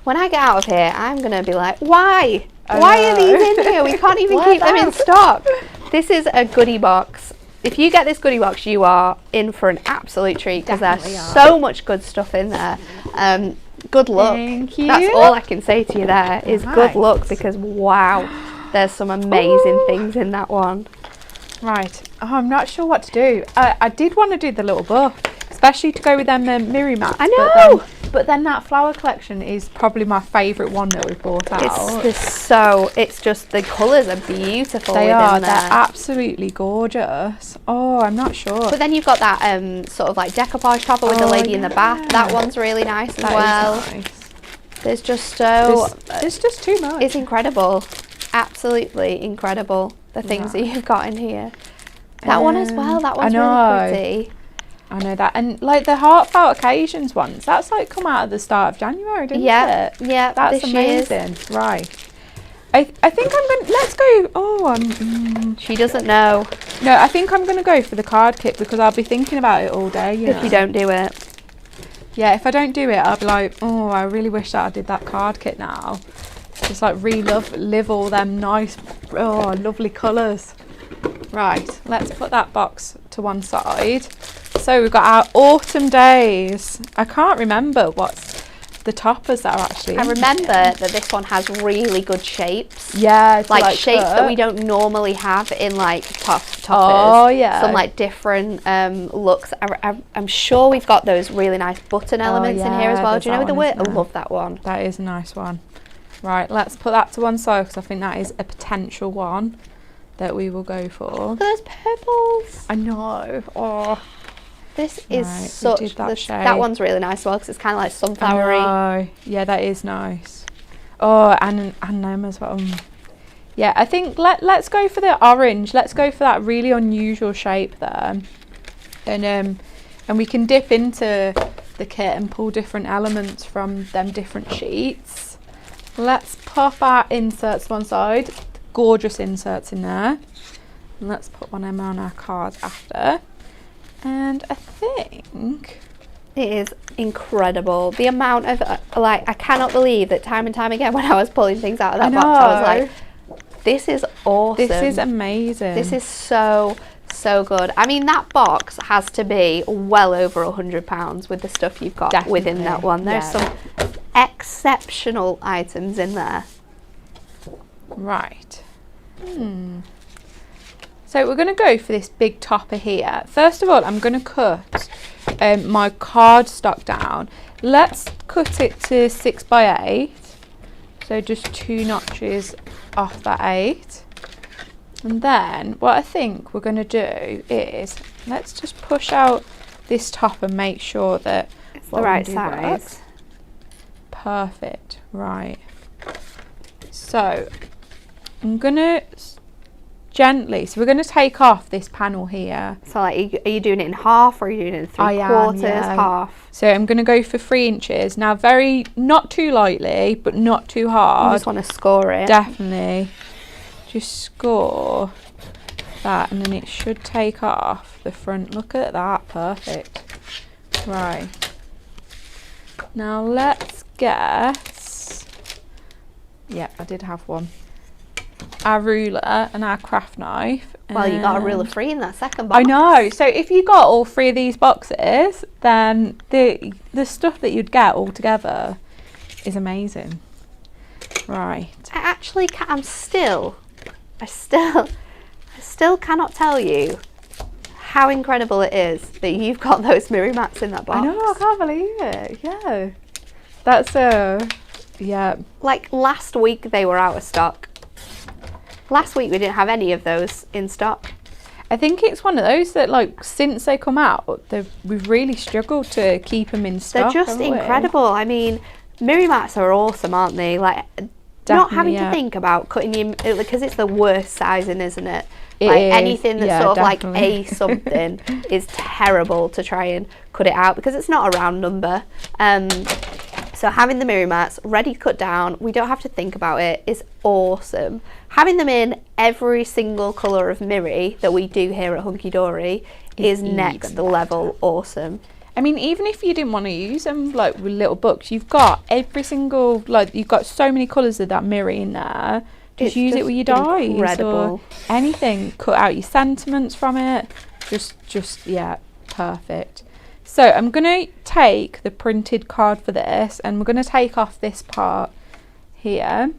When I get out of here, I'm going to be like, why? Why are these in here? We can't even keep them in stock. This is a goodie box. If you get this goodie box, you are in for an absolute treat because there's so much good stuff in there. Good luck. Thank you. That's all I can say to you there is good luck, because wow, there's some amazing things in that one. Right. Oh, I'm not sure what to do. I did want to do the little book, especially to go with them Miri mats. I know. But then that flower collection is probably my favourite one that we've bought out. It's just the colours are beautiful. They within are. there. They're absolutely gorgeous. Oh, I'm not sure. But then you've got that sort of like decoupage topper with the lady in the bath. That one's really nice as well. Is nice. There's just there's just too much. It's incredible. Absolutely incredible. The things that you've got in here. That one as well. That one's really pretty. I know that. And like the heartfelt occasions ones, that's like come out at the start of January, didn't it? Yeah, that's amazing. Right. I think I'm going to, let's go. Oh, she doesn't know. No, I think I'm going to go for the card kit because I'll be thinking about it all day. If you don't do it. Yeah, if I don't do it, I'll be like, oh, I really wish that I did that card kit now. Just like live all them nice, lovely colours. Right, let's put that box to one side. So we've got our autumn days. I can't remember what's the toppers that are actually. I remember that this one has really good shapes. Yeah, like shapes that we don't normally have in like toppers. Oh yeah. Some like different looks. I'm sure we've got those really nice button elements in here as well. Do you know the word? I love that one. That is a nice one. Right, let's put that to one side because I think that is a potential one that we will go for. Look at those purples. I know. Oh. This is such that one's really nice as well because it's kind of like sunflowery. Oh, yeah, that is nice. Oh, and them as well. Yeah, I think let's go for the orange. Let's go for that really unusual shape there, and we can dip into the kit and pull different elements from them different sheets. Let's pop our inserts one side. Gorgeous inserts in there. And let's put one of them on our cards after. And I think it is incredible. The amount of I cannot believe that time and time again when I was pulling things out of that box, I was like, this is awesome. This is amazing. This is so good. I mean, that box has to be well over £100 with the stuff you've got within that one. There's some exceptional items in there. Right. So we're going to go for this big topper here. First of all, I'm going to cut my card stock down. Let's cut it to 6x8. So just 2 notches off that 8. And then what I think we're going to do is let's just push out this top and make sure that it's the right size. Perfect. Right. So I'm going to gently, so we're going to take off this panel here. So like, are you doing it in half or are you doing it in 3/4, half? So I'm going to go for 3 inches. Now not too lightly, but not too hard. You just want to score it. Definitely. Just score that and then it should take off the front. Look at that, perfect. Right. Now let's get, yeah, I did have one. Our ruler and our craft knife. Well, you got a ruler free in that second box. I know. So if you got all 3 of these boxes, then the stuff that you'd get all together is amazing. Right. I still cannot tell you how incredible it is that you've got those Miri mats in that box. I know. I can't believe it. Yeah. That's yeah. Like last week they were out of stock. Last week we didn't have any of those in stock. I think it's one of those that like since they come out, we've really struggled to keep them in stock. They're just incredible. I mean, Miri mats are awesome, aren't they? Like not having to think about cutting because it's the worst sizing, isn't it? Like anything that's sort of like a something is terrible to try and cut it out because it's not a round number. So having the Miri mats ready to cut down, we don't have to think about it, is awesome. Having them in every single colour of Miri that we do here at Hunky Dory is next level awesome. I mean, even if you didn't want to use them like with little books, you've got every single, like, you've got so many colours of that Miri in there. Just use it with your dies. Incredible. Or anything. Cut out your sentiments from it. Just yeah, perfect. So I'm going to take the printed card for this, and we're going to take off this part here.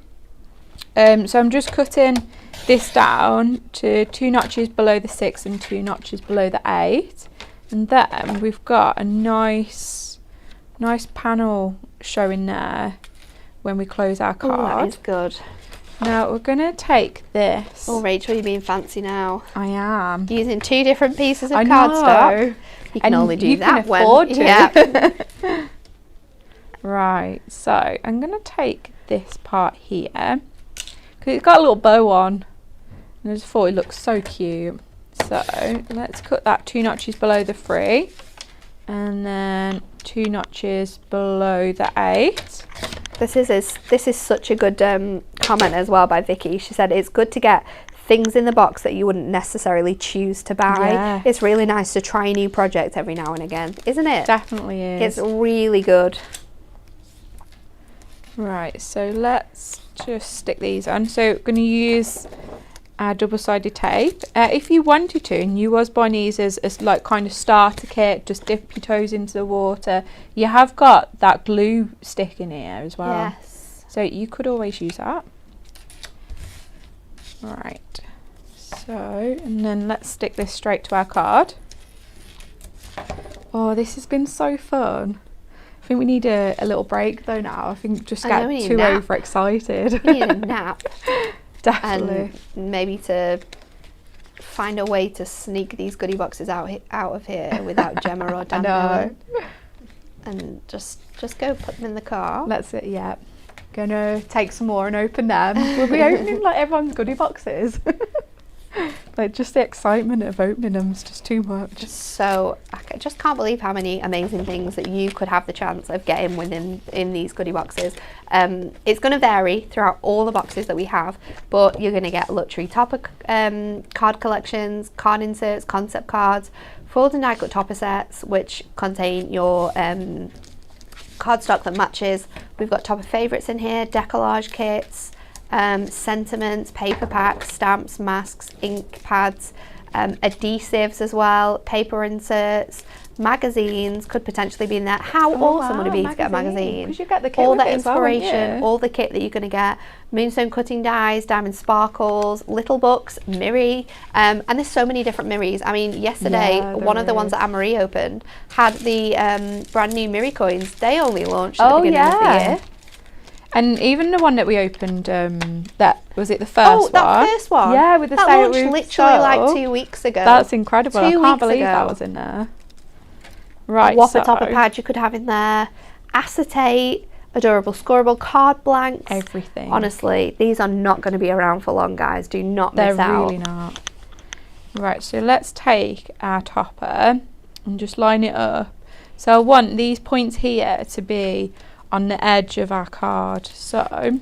So I'm just cutting this down to 2 notches below the 6 and 2 notches below the 8. And then we've got a nice panel showing there when we close our card. Oh, that is good. Now we're going to take this. Oh, Rachel, you're being fancy now. I am. Using 2 different pieces of cardstock. You can only do that when... Yeah. Right, so I'm going to take this part here, because it's got a little bow on, and I just thought it looks so cute. So let's cut that 2 notches below the 3, and then 2 notches below the 8. This is such a good comment as well by Vicky. She said it's good to get things in the box that you wouldn't necessarily choose to buy. Yeah. It's really nice to try a new project every now and again, isn't it? Definitely is. It's really good. Right, so let's just stick these on. So we're going to use our double-sided tape. If you wanted to, and you was buying these as like kind of starter kit, just dip your toes into the water, you have got that glue stick in here as well. Yes. So you could always use that. Right, so, and then let's stick this straight to our card. Oh, this has been so fun. I think we need a little break though now. I think just get too overexcited. We need a nap. Definitely. And maybe to find a way to sneak these goodie boxes out of here without Gemma or Dan knowing. And just go put them in the car. That's it, yeah. Gonna take some more and open them. We'll be opening like everyone's goodie boxes. Like, just the excitement of opening them is just too much. So I just can't believe how many amazing things that you could have the chance of getting in these goodie boxes. It's going to vary throughout all the boxes that we have, but you're going to get luxury topper card collections, card inserts, concept cards, fold and die cut topper sets, which contain your cardstock that matches. We've got topper favourites in here, decollage kits, sentiments, paper packs, stamps, masks, ink pads, adhesives as well, paper inserts, magazines could potentially be in there. How awesome would it be to get a magazine? Because you get the kit all with that it as well, inspiration, all the kit that you're going to get, moonstone cutting dies, diamond sparkles, little books, Miri, and there's so many different Miris. I mean, yesterday one of the ones that Anne-Marie opened had the brand new Miri coins. They only launched at the beginning of the year. And even the one that we opened, that was it the first one? Oh, that first one? Yeah, with the that Sailor launched Moon literally soul. like 2 weeks ago. That's incredible. I can't believe ago. that was in there. Right, Whopper topper pad you could have in there, acetate, adorable scoreable card blanks. Everything. Honestly, these are not going to be around for long, guys. Do not miss out. They're really not. Right, so let's take our topper and just line it up. So I want these points here to be on the edge of our card. So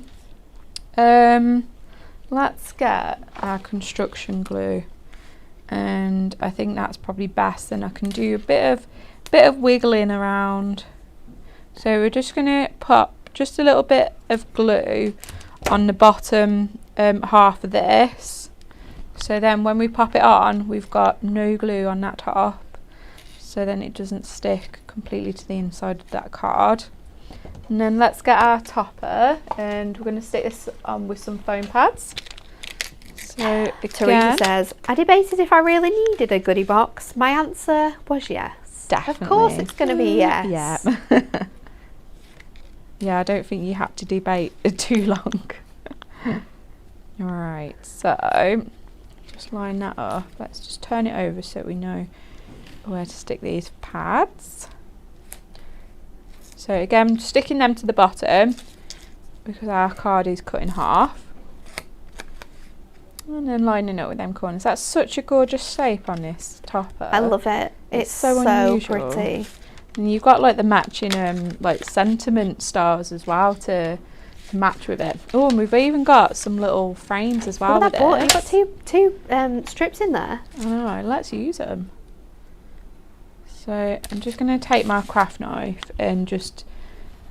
let's get our construction glue, and I think that's probably best. Then I can do a bit of wiggling around. So we're just going to pop just a little bit of glue on the bottom half of this, so then when we pop it on, we've got no glue on that top, so then it doesn't stick completely to the inside of that card. And then let's get our topper, and we're going to stick this on with some foam pads. So Teresa says, I debated if I really needed a goodie box. My answer was yes. Definitely. Of course it's going to be yes. Yeah. Yeah, I don't think you have to debate too long. Alright, so just line that up. Let's just turn it over so we know where to stick these pads. So again, sticking them to the bottom because our card is cut in half. And then lining up with them corners. That's such a gorgeous shape on this topper. I love it. It's so unusual. pretty. And you've got like the matching like sentiment stars as well to match with it. Oh, and we've even got some little frames as well. Look at that board. You've got two strips in there. I know, let's use them. So I'm just going to take my craft knife and just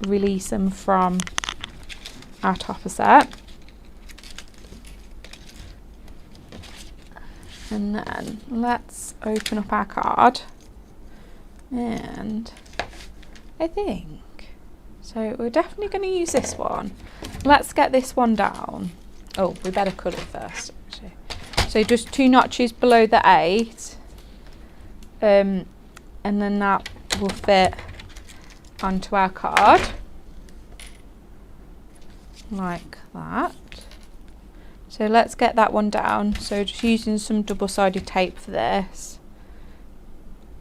release them from our topper set. And then let's open up our card. And I think, so we're definitely going to use this one. Let's get this one down. Oh, we better cut it first, actually. So just 2 notches below the 8. And then that will fit onto our card. Like that. So let's get that one down. So just using some double-sided tape for this.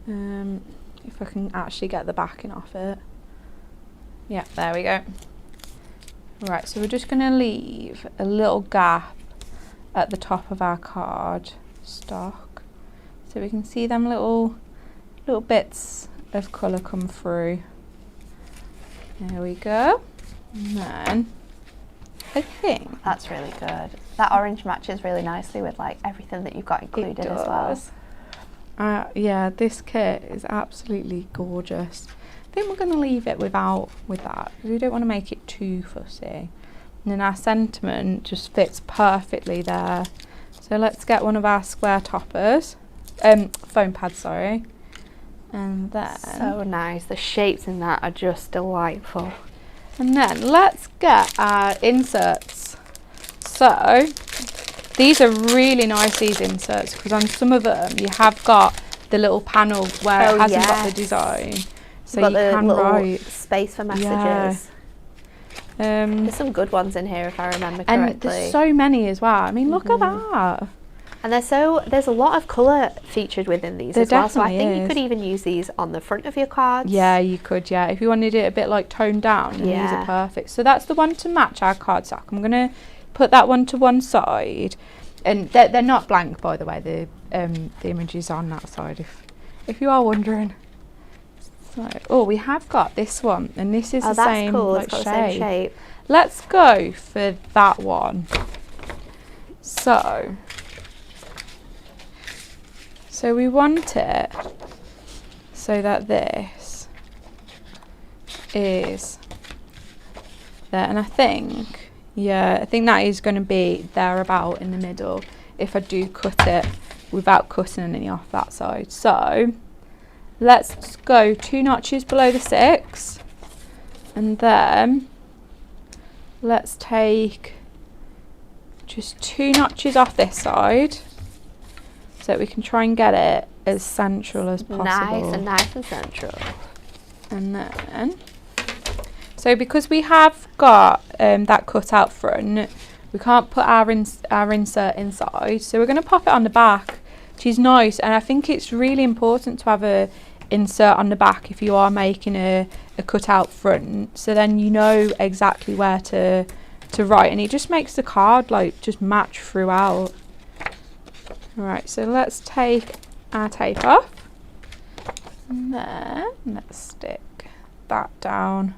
If I can actually get the backing off it. Yeah, there we go. Right, so we're just going to leave a little gap at the top of our card stock, so we can see them little bits of colour come through. There we go. And then I think that's really good. That orange matches really nicely with like everything that you've got included as well. Yeah, this kit is absolutely gorgeous. I think we're going to leave it with that, because we don't want to make it too fussy. And then our sentiment just fits perfectly there. So let's get one of our square toppers, foam pads, sorry. And then so nice. The shapes in that are just delightful. And then let's get our inserts. So these are really nice, these inserts, because on some of them you have got the little panel where it hasn't got the design. So you can write space for messages. Yeah. There's some good ones in here if I remember correctly. And there's so many as well. I mean, look at that. And there's a lot of colour featured within these as well. So I think you could even use these on the front of your cards. Yeah, you could, yeah. If you wanted it a bit like toned down, and these are perfect. So that's the one to match our card stock. I'm going to put that one to one side. And they're not blank, by the way. The images on that side, if you are wondering. So, oh, we have got this one, and this is the same, cool. like, it's got the same shape. Let's go for that one. So we want it so that this is there, and I think that is going to be there about in the middle if I do cut it without cutting any off that side. So let's go 2 notches below the 6, and then let's take just 2 notches off this side so that we can try and get it as central as possible. Nice and central. And then, so because we have got that cut out front, we can't put our insert inside, so we're going to pop it on the back, which is nice. And I think it's really important to have a insert on the back if you are making a cut out front, so then you know exactly where to write, and it just makes the card like just match throughout. Right, so let's take our tape off, and then let's stick that down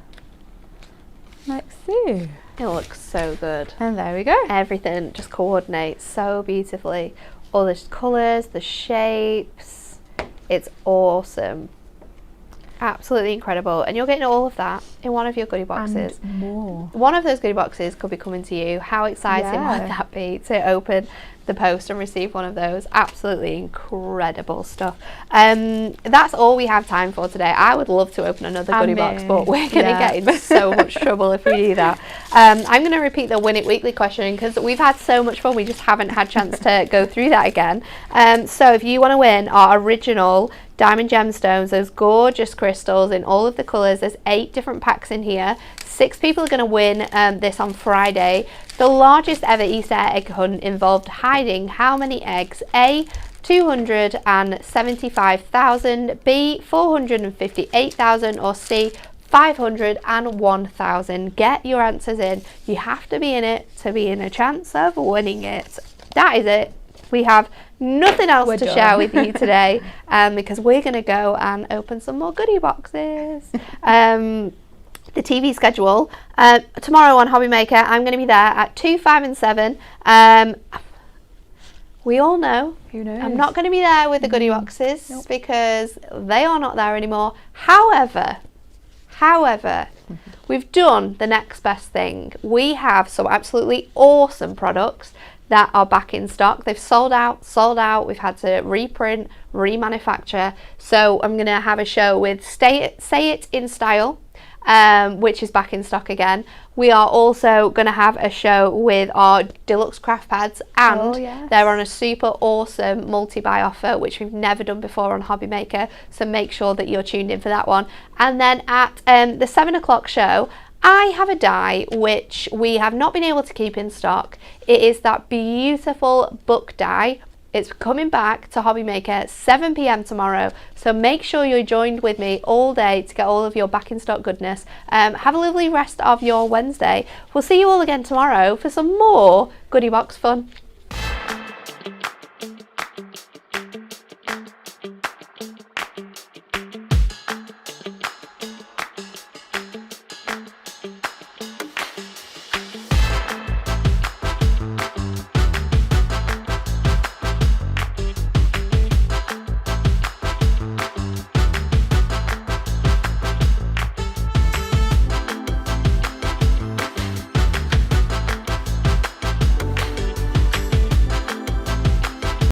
like so. It looks so good. And there we go. Everything just coordinates so beautifully. All the colours, the shapes. It's awesome. Absolutely incredible. And you're getting all of that in one of your goodie boxes. And more. One of those goodie boxes could be coming to you. How exciting would that be to open the post and receive one of those? Absolutely incredible stuff. That's all we have time for today. I would love to open another goodie box, but we're going to get in so much trouble if we do that. I'm going to repeat the Win It Weekly question because we've had so much fun, we just haven't had a chance to go through that again. So if you want to win our original diamond gemstones, those gorgeous crystals in all of the colours, there's 8 different packs in here. 6 people are going to win this on Friday. The largest ever Easter egg hunt involved hiding how many eggs? A, 275,000, B, 458,000, or C, 501,000. Get your answers in. You have to be in it to be in a chance of winning it. That is it. we have nothing else We're to done. share with you today, because we're going to go and open some more goodie boxes. The TV schedule, tomorrow on Hobby Maker, I'm going to be there at 2, 5 and 7. We all know Who knows? I'm not going to be there with the goodie boxes because they are not there anymore. However, we've done the next best thing. We have some absolutely awesome products that are back in stock. They've sold out. We've had to reprint, remanufacture. So I'm going to have a show with Say It in Style, which is back in stock again. We are also going to have a show with our deluxe craft pads, and they're on a super awesome multi-buy offer, which we've never done before on Hobby Maker, so make sure that you're tuned in for that one. And then at the 7 o'clock show, I have a die which we have not been able to keep in stock. It is that beautiful book die. It's coming back to Hobby Maker at 7 p.m. tomorrow, so make sure you're joined with me all day to get all of your back in stock goodness. Have a lovely rest of your Wednesday. We'll see you all again tomorrow for some more goodie box fun.